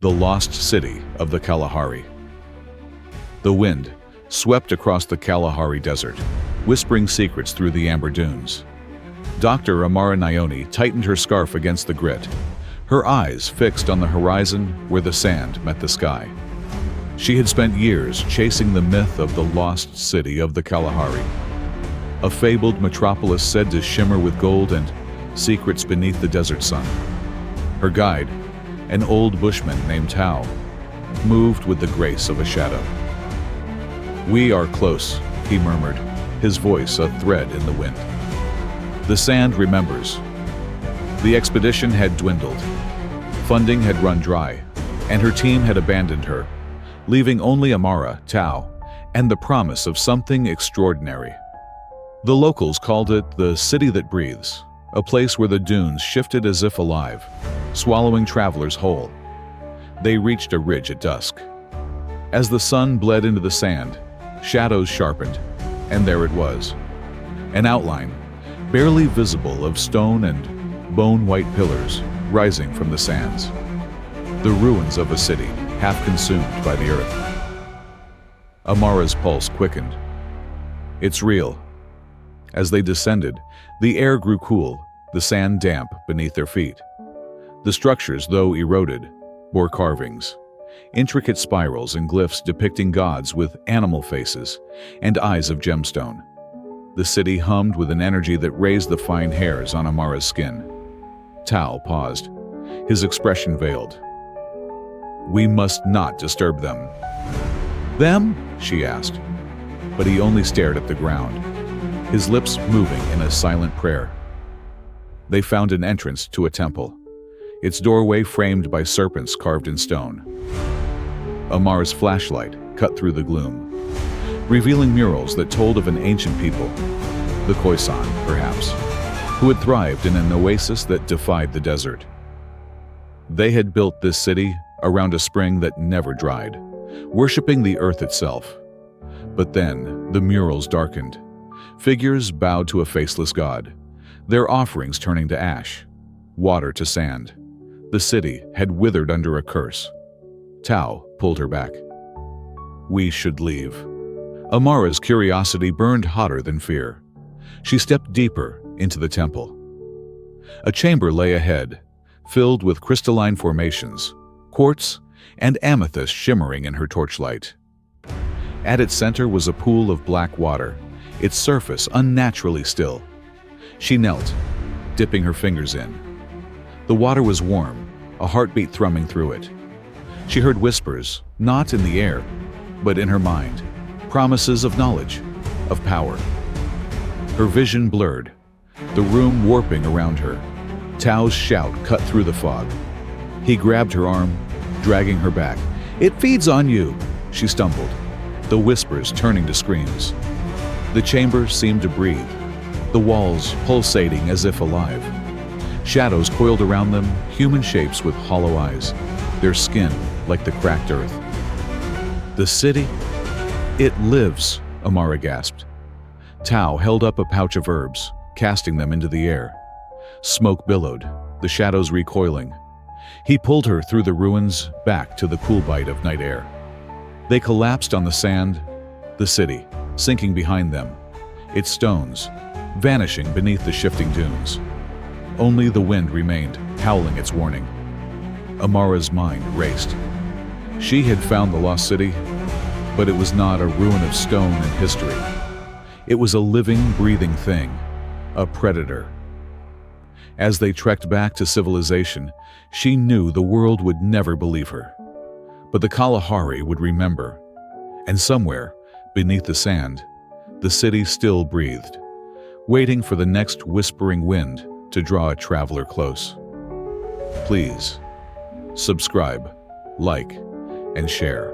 the lost city of the Kalahari. The wind swept across the Kalahari desert, whispering secrets through the amber dunes. Dr. Amara Nyoni tightened her scarf against the grit, her eyes fixed on the horizon where the sand met the sky. She had spent years chasing the myth of the lost city of the Kalahari, a fabled metropolis said to shimmer with gold and secrets beneath the desert sun. Her guide, an old bushman named Tao, moved with the grace of a shadow. "We are close," he murmured, his voice a thread in the wind. The sand remembers. The expedition had dwindled. Funding had run dry, and her team had abandoned her, leaving only Amara, Tao, and the promise of something extraordinary. The locals called it the city that breathes, a place where the dunes shifted as if alive, swallowing travelers whole. They reached a ridge at dusk. As the sun bled into the sand, shadows sharpened, and there it was, an outline, barely visible, of stone and bone-white pillars rising from the sands. The ruins of a city, half consumed by the earth. Amara's pulse quickened. "It's real." As they descended, the air grew cool, the sand damp beneath their feet. The structures, though eroded, bore carvings, intricate spirals and glyphs depicting gods with animal faces and eyes of gemstone. The city hummed with an energy that raised the fine hairs on Amara's skin. Tao paused, his expression veiled. "We must not disturb them." "Them?" she asked, but he only stared at the ground, his lips moving in a silent prayer. They found an entrance to a temple, its doorway framed by serpents carved in stone. Amar's flashlight cut through the gloom, revealing murals that told of an ancient people, the Khoisan, perhaps, who had thrived in an oasis that defied the desert. They had built this city around a spring that never dried, worshipping the earth itself. But then the murals darkened. Figures bowed to a faceless god, their offerings turning to ash, water to sand. The city had withered under a curse. Tao pulled her back. "We should leave." Amara's curiosity burned hotter than fear. She stepped deeper into the temple. A chamber lay ahead, filled with crystalline formations, quartz and amethyst shimmering in her torchlight. At its center was a pool of black water, its surface unnaturally still. She knelt, dipping her fingers in. The water was warm, a heartbeat thrumming through it. She heard whispers, not in the air, but in her mind, promises of knowledge, of power. Her vision blurred, the room warping around her. Tao's shout cut through the fog. He grabbed her arm, dragging her back. "It feeds on you," she stumbled, the whispers turning to screams. The chamber seemed to breathe, the walls pulsating as if alive. Shadows coiled around them, human shapes with hollow eyes, their skin like the cracked earth. "The city? It lives," Amara gasped. Tao held up a pouch of herbs, casting them into the air. Smoke billowed, the shadows recoiling. He pulled her through the ruins back to the cool bite of night air. They collapsed on the sand, the city sinking behind them, its stones vanishing beneath the shifting dunes. Only the wind remained, howling its warning. Amara's mind raced. She had found the lost city, but it was not a ruin of stone and history. It was a living, breathing thing, a predator. As they trekked back to civilization, she knew the world would never believe her. But the Kalahari would remember, and somewhere, beneath the sand, the city still breathed, waiting for the next whispering wind to draw a traveler close. Please, subscribe, like, and share.